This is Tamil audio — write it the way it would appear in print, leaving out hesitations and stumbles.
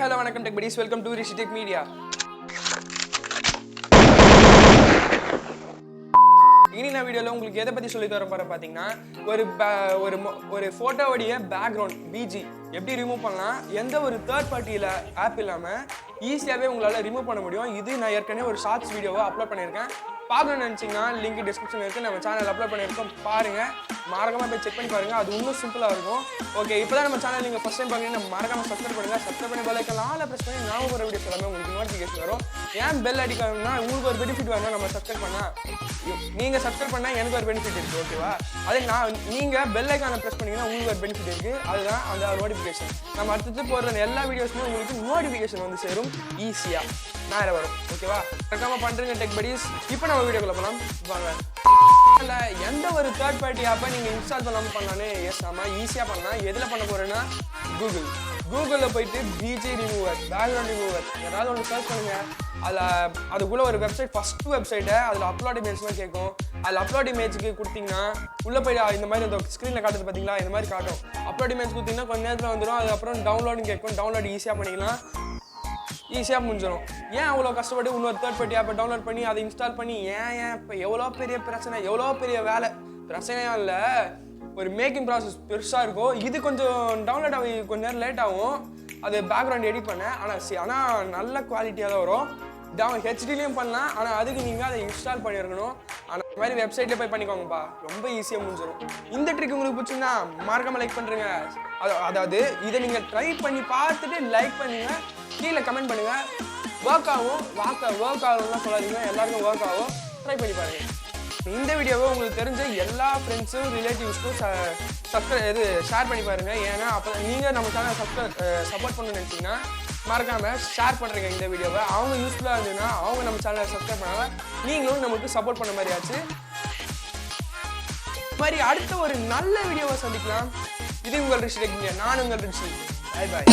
Hello, vanakam tech buddies. Welcome to RTM-Rishi Tech Media. இந்த வீடியோல உங்களுக்கு எதை பத்தி சொல்லி தரேன் பாத்தீங்கன்னா ஒரு போட்டோவோட பேக்ரவுண்ட் பிஜி எப்படி ரிமூவ் பண்ணலாம் எந்த ஒரு தேர்ட் பார்ட்டில ஆப் இல்லாம ஈஸியாவே உங்களால ரிமூவ் பண்ண முடியும். இது நான் ஏற்கனவே ஒரு ஷார்ட்ஸ் வீடியோவை அப்லோட் பண்ணியிருக்கேன். பார்க்கணும்னு நினைச்சீங்கன்னா லிங்க் டிஸ்கிரிப்ஷன்ல இருக்கு. நம்ம சேனல் அப்லோட் பண்ணியிருக்கோம், பாருங்க. மறக்காம போய் செக் பண்ணி பாருங்க, அது இன்னும் சிம்பிளா இருக்கும். ஓகே, இப்போதான் நம்ம சேனல் நீங்க ஃபர்ஸ்ட் டைம் பாருங்க, மறக்காம சப்ஸ்கிரைப் பண்ணுங்க. சப்ஸ்கிரைப் பண்ணி பெல் ஐகான் ஆல்ல பிரஸ் பண்ணி நான் ஒரு வீடியோஸ் எல்லாமே உங்களுக்கு நோட்டிஃபிகேஷன் வரும். ஏன் பெல் அடிக்கணும்னா உங்களுக்கு ஒரு பெனிஃபிட் வேணும். நம்ம சப்ஸ்கிரைப் பண்ணா நீங்க சப்ஸ்கிரைப் பண்ணா எனக்கு ஒரு பெனிஃபிட் இருக்கு, ஓகேவா? அதே நீங்க பெல் ஐகானை பிரஸ் பண்ணீங்கன்னா உங்களுக்கு ஒரு பெனிஃபிட் இருக்கு. அதுதான் அந்த நோட்டிஃபிகேஷன். நம்ம அடுத்து போடுற எல்லா வீடியோஸுமே உங்களுக்கு நோட்டிஃபிகேஷன் வந்து சேரும் ஈஸியா நேரம் வரும், ஓகேவா? மறக்காம பண்றீங்க டெக் படிஸ். இப்போ நம்ம வீடியோக்குள்ள போலாம் வாங்க. எந்த ஒரு தேர்ட் பார்ட்டி ஆப்பை நீங்கள் இன்ஸ்டால் பண்ணாமல் பண்ணாலே நம்ம ஈஸியாக பண்ணலாம். எதில் பண்ண போகிறேன்னா கூகுளில் போயிட்டு பிஜி ரிமூவர், பேக்ரவுண்ட் ரிமூவர் ஏதாவது ஒன்று சர்ச் பண்ணுங்கள். அதுக்குள்ளே ஒரு வெப்சைட், ஃபஸ்ட்டு வெப்சைட்டை அதில் அப்லோட் இமேஜ்லாம் கேட்கும். அதில் அப்லோட் இமேஜுக்கு கொடுத்தீங்கன்னா உள்ளே போய் இந்த மாதிரி அந்த ஸ்க்ரீனில் காட்டுறது பார்த்தீங்களா, இந்த மாதிரி காட்டும். அப்லோட் இமேஜ் கொடுத்தீங்கன்னா கொஞ்சம் நேரத்தில் வந்துடும். அதுக்கப்புறம் டவுன்லோடுன்னு கேட்கும். டவுன்லோட் ஈஸியாக பண்ணிக்கலாம், ஈஸியாக முடிஞ்சிடும். ஏன் அவ்வளோ கஷ்டப்பட்டு இன்னொரு தேர்ட் பார்ட்டி ஆப்பை டவுன்லோட் பண்ணி அதை இன்ஸ்டால் பண்ணி ஏன் இப்போ எவ்வளோ பெரிய பிரச்சனை, எவ்வளோ பெரிய வேலை, பிரச்சனையும் இல்லை, ஒரு மேக்கிங் ப்ராசஸ் பெருசாக இருக்கும். இது கொஞ்சம் டவுன்லோட் ஆகி கொஞ்சம் நேரம் லேட் ஆகும். அது பேக்ரவுண்ட் எடிட் பண்ணேன், ஆனால் நல்ல குவாலிட்டியாக தான் வரும். ஹெச்டிலையும் பண்ணலாம், ஆனால் அதுக்கு நீங்கள் அதை இன்ஸ்டால் பண்ணியிருக்கணும். ஆனால் இந்த மாதிரி வெப்சைட்லேயே போய் பண்ணிக்கோங்கப்பா, ரொம்ப ஈஸியாக முடிஞ்சிடும். இந்த ட்ரிக் உங்களுக்கு பிடிச்சிருந்தா மறக்காமல் லைக் பண்ணுறீங்க. அதாவது இதை நீங்கள் ட்ரை பண்ணி பார்த்துட்டு லைக் பண்ணுங்க, கீழே கமெண்ட் பண்ணுங்க. ஒர்க் ஆகும்லாம் சொல்லாதீங்க, எல்லாருக்கும் ஒர்க் ஆகும். ட்ரை பண்ணி பாருங்க. இந்த வீடியோவை உங்களுக்கு தெரிஞ்ச எல்லா ஃப்ரெண்ட்ஸும் ரிலேட்டிவ்ஸ்க்கும் ஷேர் பண்ணி பாருங்க. ஏன்னா அப்போ நீங்கள் நம்ம சேனல் சப்போர்ட் பண்ணணும்னு நினச்சிங்கன்னா மறக்காம ஷேர் பண்ணுறீங்க இந்த வீடியோவை. அவங்க யூஸ்ஃபுல்லாக இருந்ததுன்னா அவங்க நம்ம சேனலை சப்ஸ்கிரைப் பண்ணாங்க, நீங்களும் நமக்கு சப்போர்ட் பண்ண மாதிரி ஆச்சு. இது மாதிரி அடுத்த ஒரு நல்ல வீடியோவை சந்திக்கலாம். இது உங்கள் ரிஷி டெக் மீடியா, நான் உங்கள் ரிஷி. Bye bye.